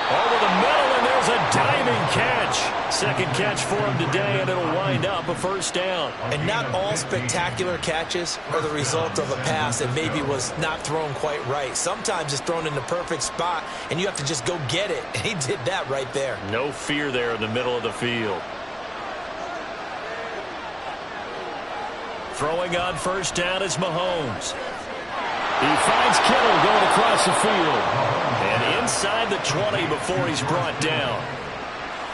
Over the middle, and there's a diving catch. 2nd catch for him today, and it'll wind up a first down. And not all spectacular catches are the result of a pass that maybe was not thrown quite right. Sometimes it's thrown in the perfect spot, and you have to just go get it. And he did that right there. No fear there in the middle of the field. Throwing on first down is Mahomes. He finds Kittle going across the field. And inside the 20 before he's brought down.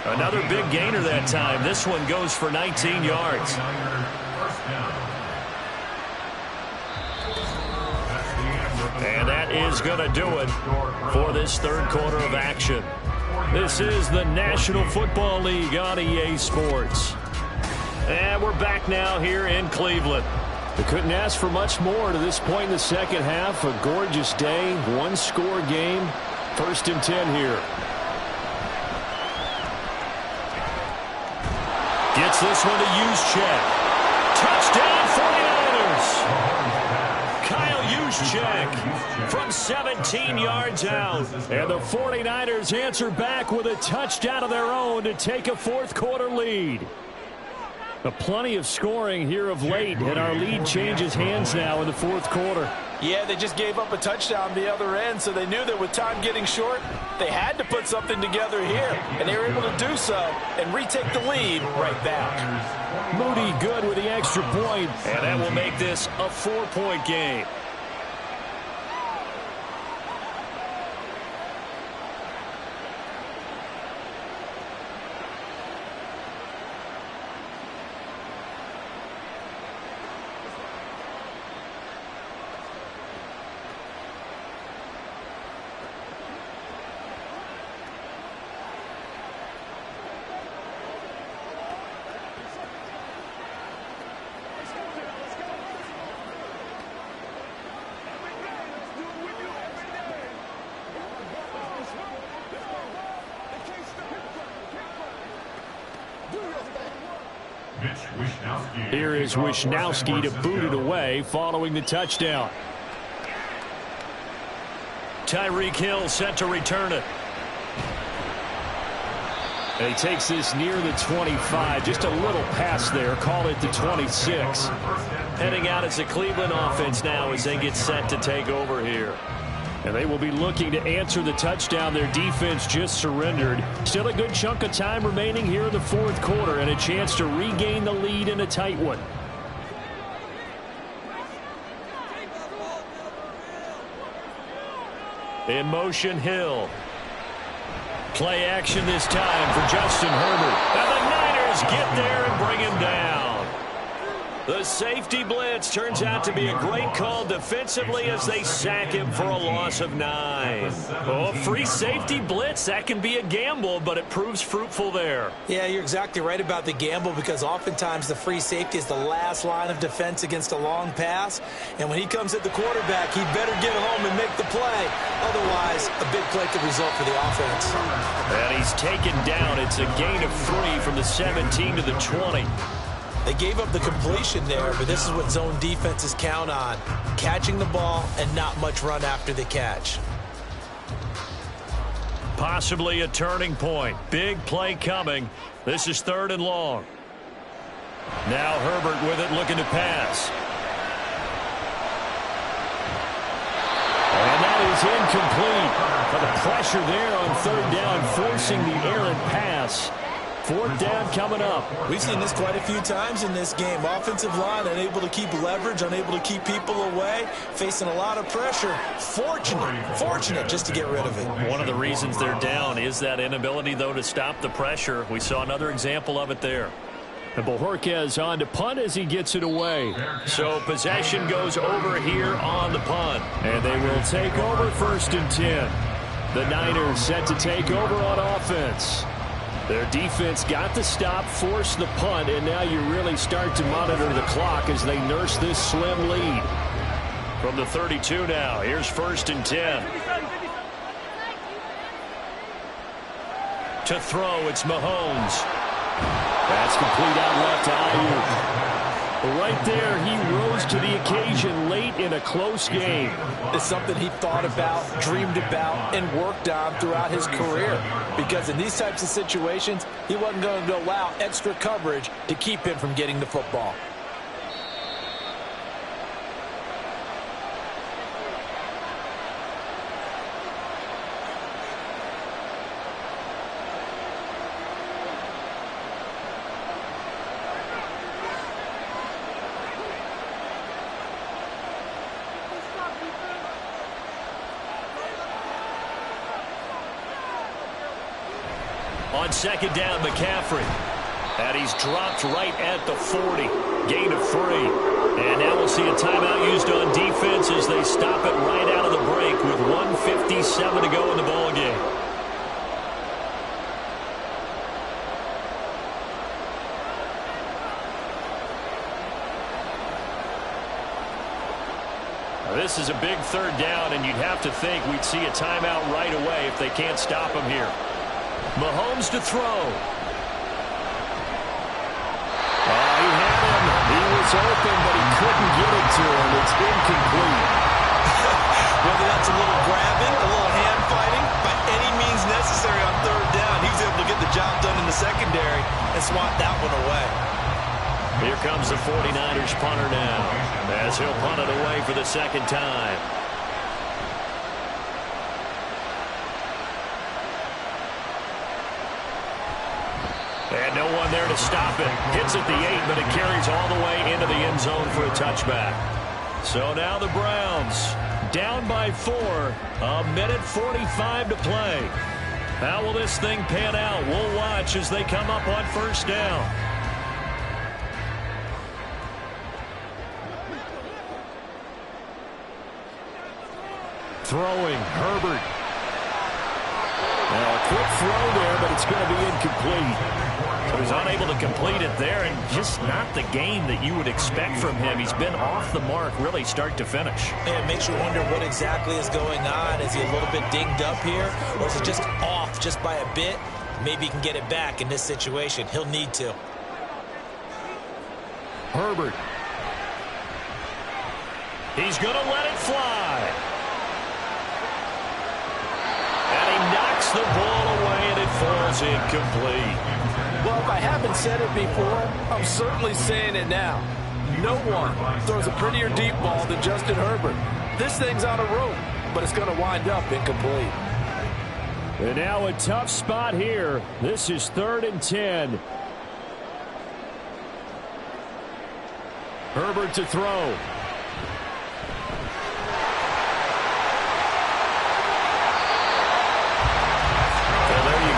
Another big gainer that time. This one goes for 19 yards. And that is going to do it for this 3rd quarter of action. This is the National Football League on EA Sports. And we're back now here in Cleveland. They couldn't ask for much more to this point in the 2nd half. A gorgeous day, 1-score game. 1st and 10 here. Gets this one to Juszczyk. Touchdown 49ers. Kyle Juszczyk from 17 yards out. And the 49ers answer back with a touchdown of their own to take a 4th quarter lead. Plenty of scoring here of late, and our lead changes hands now in the 4th quarter. Yeah, they just gave up a touchdown the other end, so they knew that with time getting short, they had to put something together here, and they were able to do so and retake the lead right back. Moody good with the extra point. And that will make this a 4-point game. Here is Wishnowsky to boot it away following the touchdown. Tyreek Hill set to return it. And he takes this near the 25. Just a little pass there. Call it the 26. Heading out as the Cleveland offense now as they get set to take over here. And they will be looking to answer the touchdown their defense just surrendered. Still a good chunk of time remaining here in the 4th quarter and a chance to regain the lead in a tight one. In motion, Hill. Play action this time for Justin Herbert. And the Niners get there and bring him down. The safety blitz turns out to be a great call defensively as they sack him for a loss of 9. Oh, free safety blitz, that can be a gamble, but it proves fruitful there. Yeah, you're exactly right about the gamble because oftentimes the free safety is the last line of defense against a long pass. And when he comes at the quarterback, he better get home and make the play. Otherwise, a big play could result for the offense. And he's taken down. It's a gain of 3 from the 17 to the 20. They gave up the completion there, but this is what zone defenses count on. Catching the ball and not much run after the catch. Possibly a turning point. Big play coming. This is 3rd and long. Now Herbert with it, looking to pass. And that is incomplete. But the pressure there on 3rd down, forcing the errant pass. 4th down coming up. We've seen this quite a few times in this game. Offensive line unable to keep leverage, unable to keep people away, facing a lot of pressure. Fortunate just to get rid of it. One of the reasons they're down is that inability, though, to stop the pressure. We saw another example of it there. And Bojorquez on to punt as he gets it away. So possession goes over here on the punt. And they will take over 1st and 10. The Niners set to take over on offense. Their defense got the stop, forced the punt, and now you really start to monitor the clock as they nurse this slim lead. From the 32 now, here's 1st and 10. To throw, it's Mahomes. That's complete out left to Ayuk. Right there, he rose to the occasion late in a close game. It's something he thought about, dreamed about, and worked on throughout his career. Because in these types of situations, he wasn't going to allow extra coverage to keep him from getting the football. On 2nd down, McCaffrey. And he's dropped right at the 40. Gain of 3. And now we'll see a timeout used on defense as they stop it right out of the break with 1:57 to go in the ballgame. This is a big 3rd down, and you'd have to think we'd see a timeout right away if they can't stop him here. Mahomes to throw. He had him. He was open, but he couldn't get it to him. It's incomplete. Whether that's a little grabbing, a little hand fighting, by any means necessary on 3rd down, he was able to get the job done in the secondary and swat that one away. Here comes the 49ers punter now, as he'll punt it away for the 2nd time. And no one there to stop it. Hits at the 8, but it carries all the way into the end zone for a touchback. So now the Browns down by 4. 1:45 to play. How will this thing pan out? We'll watch as they come up on 1st down. Throwing, Herbert. Now a quick throw there, but it's going to be incomplete. So he's unable to complete it there, and just not the game that you would expect from him. He's been off the mark really start to finish. Yeah, it makes you wonder what exactly is going on. Is he a little bit dinged up here, or is it just off just by a bit? Maybe he can get it back in this situation. He'll need to. Herbert. He's going to let it fly. And he knocks the ball away, and it falls incomplete. Well, if I haven't said it before, I'm certainly saying it now. No one throws a prettier deep ball than Justin Herbert. This thing's on a rope, but it's going to wind up incomplete. And now a tough spot here. This is 3rd and 10. Herbert to throw. Well, there you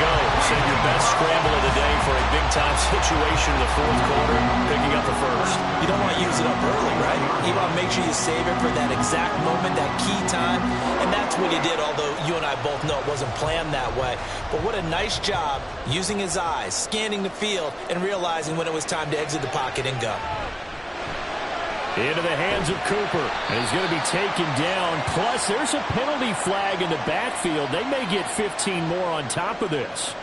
best scramble of the day for a big-time situation in the fourth quarter, picking up the first. You don't want to use it up early, right? You want to make sure you save it for that exact moment, that key time, and that's what he did, although you and I both know it wasn't planned that way. But what a nice job using his eyes, scanning the field, and realizing when it was time to exit the pocket and go. Into the hands of Cooper, and he's going to be taken down. Plus, there's a penalty flag in the backfield. They may get 15 more on top of this.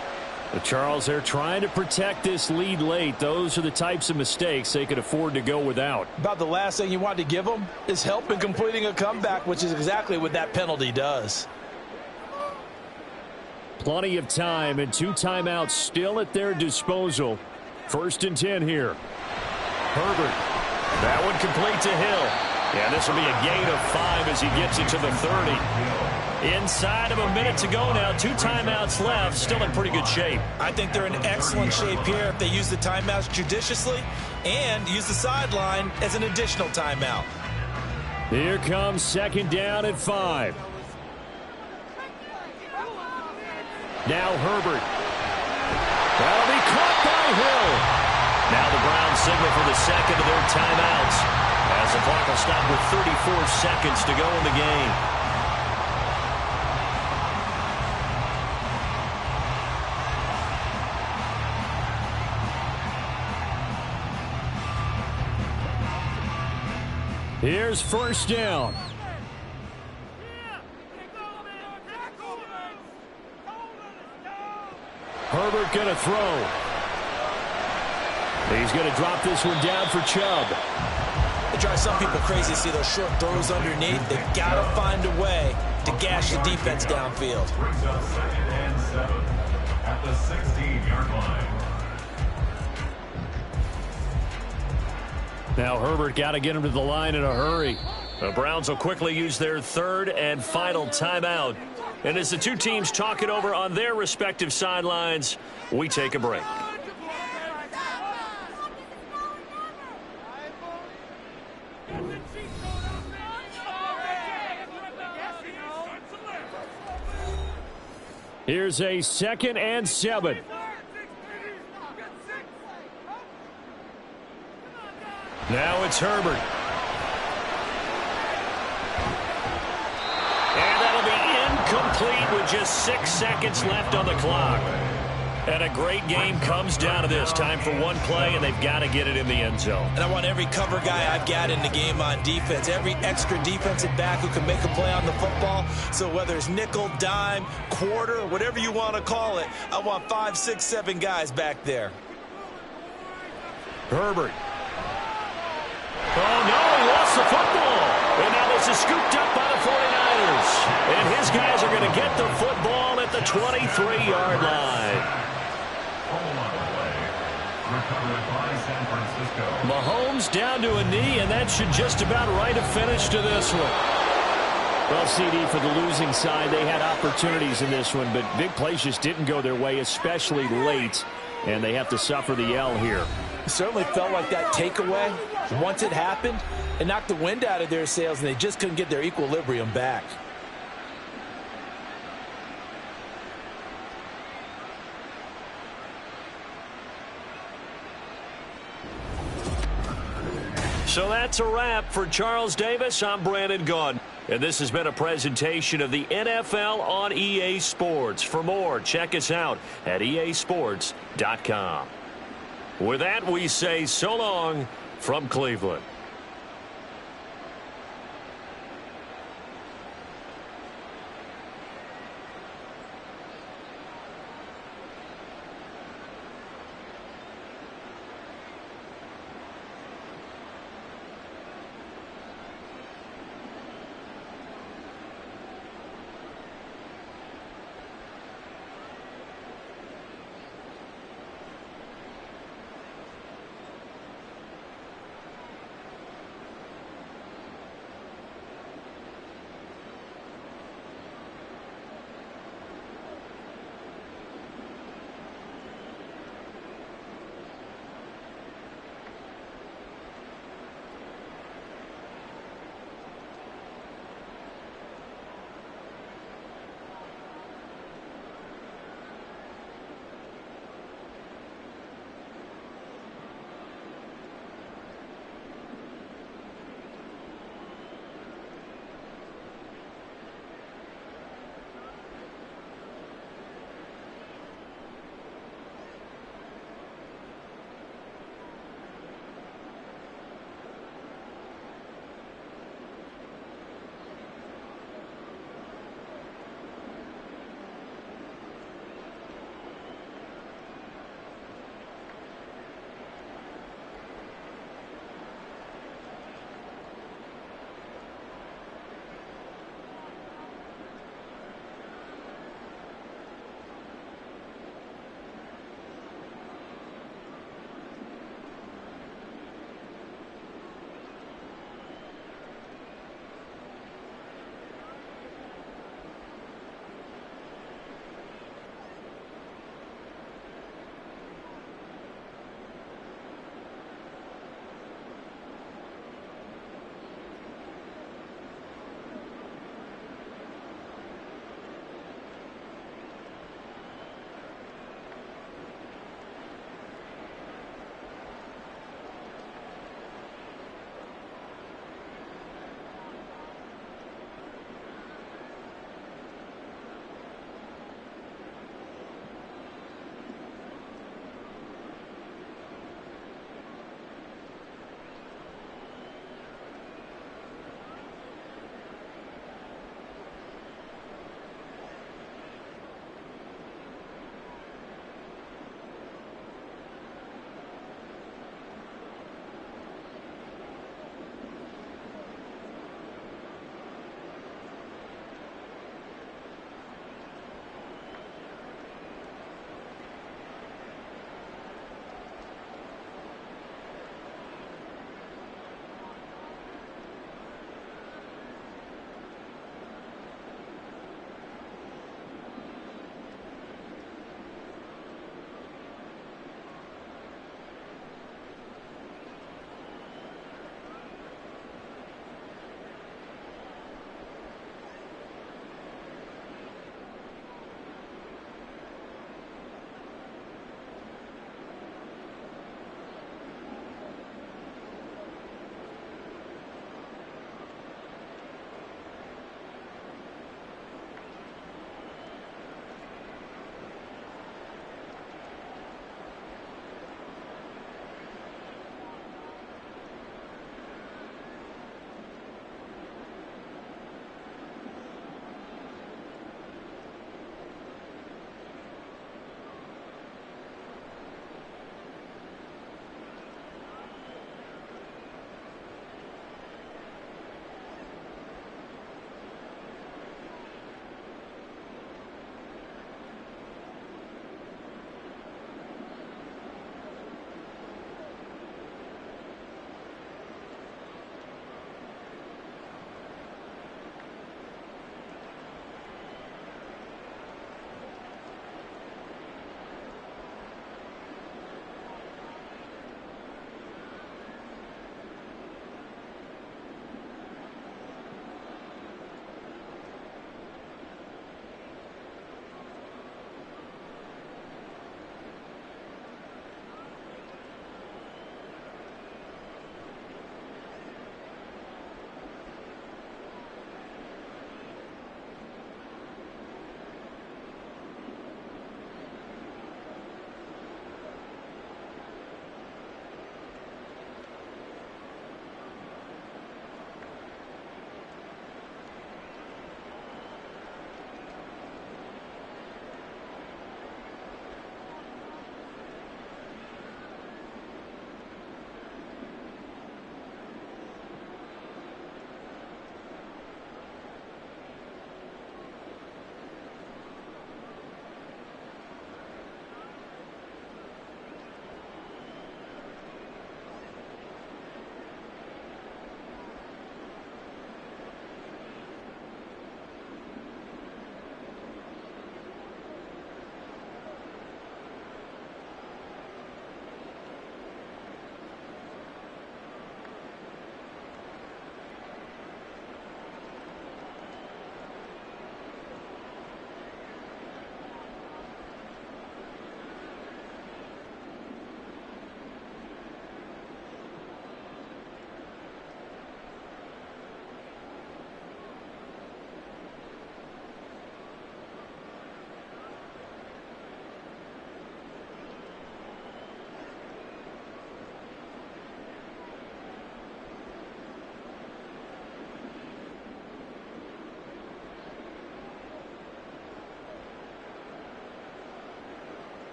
But Charles, they're trying to protect this lead late. Those are the types of mistakes they could afford to go without. About the last thing you want to give them is help in completing a comeback, which is exactly what that penalty does. Plenty of time and 2 timeouts still at their disposal. 1st and 10 here. Herbert. That one complete to Hill. Yeah, this will be a gain of 5 as he gets it to the 30. Inside of a minute to go now. 2 timeouts left. Still in pretty good shape. I think they're in excellent shape here if they use the timeouts judiciously and use the sideline as an additional timeout. Here comes 2nd down at 5. Now Herbert. That'll be caught by Hill. Now the Browns signal for the second of their timeouts as the clock will stop with 34 seconds to go in the game. Here's 1st down. Herbert going to throw. He's going to drop this one down for Chubb. It drives some people crazy to see those short throws underneath. They've got to find a way to gash the defense downfield. Brings up 2nd and 7 at the 16-yard line. Now Herbert got to get him to the line in a hurry. The Browns will quickly use their 3rd and final timeout. And as the 2 teams talk it over on their respective sidelines, we take a break. Here's a 2nd and 7. Now it's Herbert. And that'll be incomplete with just 6 seconds left on the clock. And a great game comes down to this. Time for one play, and they've got to get it in the end zone. And I want every cover guy I've got in the game on defense, every extra defensive back who can make a play on the football. So whether it's nickel, dime, quarter, whatever you want to call it, I want 5, 6, 7 guys back there. Herbert. Oh, no, he lost the football. And now this is scooped up by the 49ers. And his guys are going to get the football at the 23-yard line. Mahomes down to a knee, and that should just about write a finish to this one. Well, CD, for the losing side, they had opportunities in this one, but big plays just didn't go their way, especially late, and they have to suffer the L here. It certainly felt like that takeaway, once it happened, it knocked the wind out of their sails, and they just couldn't get their equilibrium back. So that's a wrap for Charles Davis. I'm Brandon Gaudin. And this has been a presentation of the NFL on EA Sports. For more, check us out at easports.com. With that, we say so long from Cleveland.